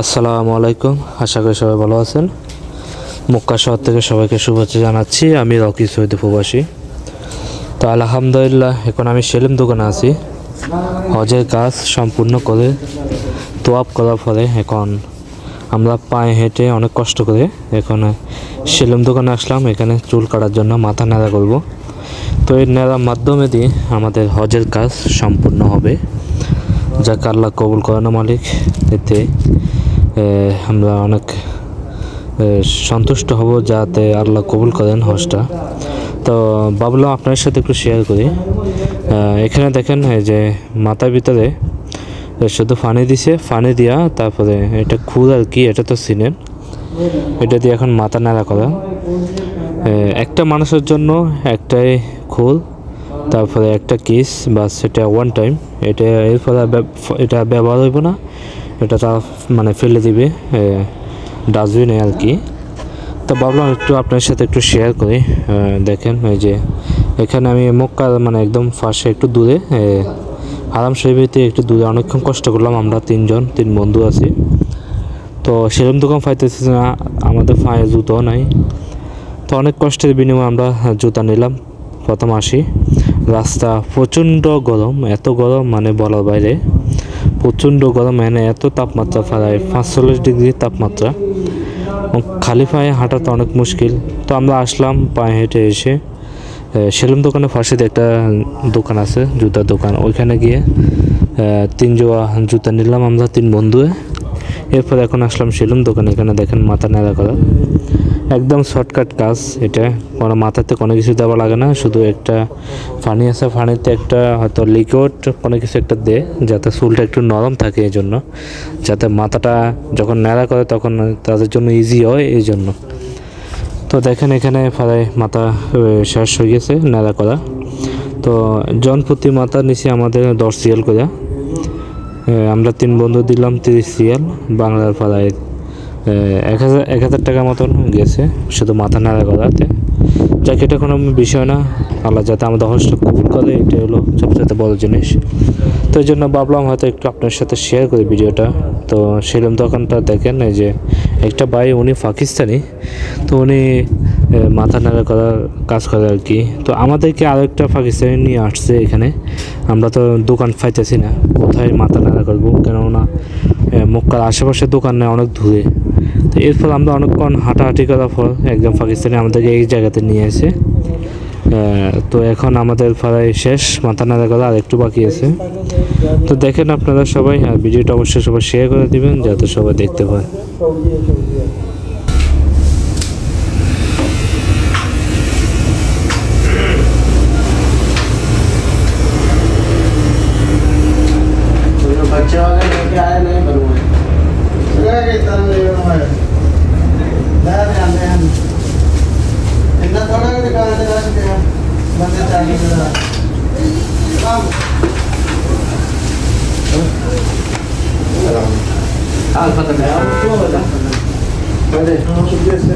আসসালামু আলাইকুম, আশা করি সবাই ভালো আছেন। মক্কা শহর থেকে সবাইকে শুভেচ্ছা জানাচ্ছি। আমি রকি সৌদি প্রবাসী। তো আলহামদুলিল্লাহ, এখন আমি সেলিম দোকানে আছি। হজের কাজ সম্পূর্ণ করে তোয়াব করার পরে এখন আমরা পায়ে হেঁটে অনেক কষ্ট করে এখন সেলিম দোকানে আসলাম। এখানে চুল কাটার জন্য মাথা নেড়া করব। তো এই নেড়ার মাধ্যমে দিয়ে আমাদের হজের কাজ সম্পূর্ণ হবে। যাকে আল্লাহ কবুল করেন মালিক। এতে আমরা অনেক সন্তুষ্ট হব, যাতে আল্লাহ কবুল করেন হজটা। তো ভাবলাম আপনার সাথে একটু শেয়ার করি। এখানে দেখেন এই যে মাথার ভিতরে শুধু ফানি দিছে, ফানি দিয়া তারপরে এটা খুদ আর কি, এটা তো সিনেন, এটা দিয়ে এখন মাথা নাড়া করা। একটা মানুষের জন্য একটাই খুল, তারপরে একটা কিস, বাস সেটা ওয়ান টাইম। এটা এরপরে এটা ব্যবহার হইব না, এটা তা মানে ফেলে দিবে ডাস্টবিনে আর কি। তো ভাবলাম একটু আপনার সাথে একটু শেয়ার করি। দেখেন এই যে এখানে আমি মক্কা মানে একদম ফাঁসে একটু দূরে হারাম শরীফেতে একটু দূরে অনেকক্ষণ কষ্ট করলাম। আমরা তিন বন্ধু আছি। তো সেরকম দোকান পাইতেছি না, আমাদের পায়ে জুতো নাই। তো অনেক কষ্টের বিনিময়ে আমরা জুতা নিলাম। প্রথম আসি, রাস্তা প্রচণ্ড গরম, এত গরম মানে বলার বাইরে। প্রচণ্ড গরম, এত তাপমাত্রা, প্রায় 45 ডিগ্রি তাপমাত্রা। খালি পায়ে হাঁটাতে অনেক মুশকিল। তো আমরা আসলাম পায়ে হেঁটে এসে সেলুন দোকানের পাশে একটা দোকান আছে, জুতার দোকান। ওইখানে গিয়ে 3 জোড়া জুতা নিলাম আমরা 3 বন্ধুয়ে। এরপর এখন আসলাম সেলুন দোকানে। এখানে দেখেন মাথা নেড়া করা, একদম শর্টকাট কাজ। এটা কোনো মাথাতে কোনো কিছু দেওয়া লাগে না, শুধু একটা পানি আছে, পানিতে একটা হয়তো লিকুইড কোনো কিছু একটা দে, যাতে চুলটা একটু নরম থাকে, এই জন্য, যাতে মাথাটা যখন নেড়া করে তখন তাদের জন্য ইজি হয়, এই জন্য। তো দেখেন এখানে প্রায় মাথা শেষ হয়ে গেছে নেড়া করা। তো জন প্রতি মাথা নিচে আমাদের 10 রিয়াল করে। আমরা 3 বন্ধু দিলাম 30 রিয়াল, বাংলার প্রায় 1000 টাকা মতন গেছে শুধু মাথা নাড়া করাতে। যাক, এটা কোনো বিষয় না, আল্লাহ যাতে আমাদের হজটা কবুল করে, এটাই হলো সবচেয়ে বড় জিনিস। তো এই জন্য ভাবলাম হয়তো একটু আপনার সাথে শেয়ার করি ভিডিওটা। তো সেরকম দোকানটা দেখেন, এই যে একটা ভাই, উনি পাকিস্তানি। তো উনি মাথা নাড়া করার কাজ করে আর কি। তো আমাদেরকে আরও একটা পাকিস্তানি নিয়ে আসছে এখানে। আমরা তো দোকান পাইতেছি না, কোথায় মাথা নাড়া করবো, কেননা মক্কার আশেপাশে দোকান নেই, অনেক দূরে। তো এরপর আমরা অনেকক্ষণ হাঁটাহাঁটি করার পর একদম পাকিস্তানি আমাদেরকে এই জায়গাতে নিয়ে এসে তো এখন আমাদের প্রায় শেষ, মাথা নাড়া করা আর একটু বাকি আছে। তো দেখেন আপনারা সবাই, আর ভিডিওটা অবশ্যই সবাই শেয়ার করে দিবেন যাতে সবাই দেখতে পায়। बच्चे वाले लेके आए नहीं बनवाए इतना नहीं बनवाए इतना थोड़ा कि दुकान से रखते हैं बंदे चालू हाल पता नहीं क्यों बता बड़े हम सुबह से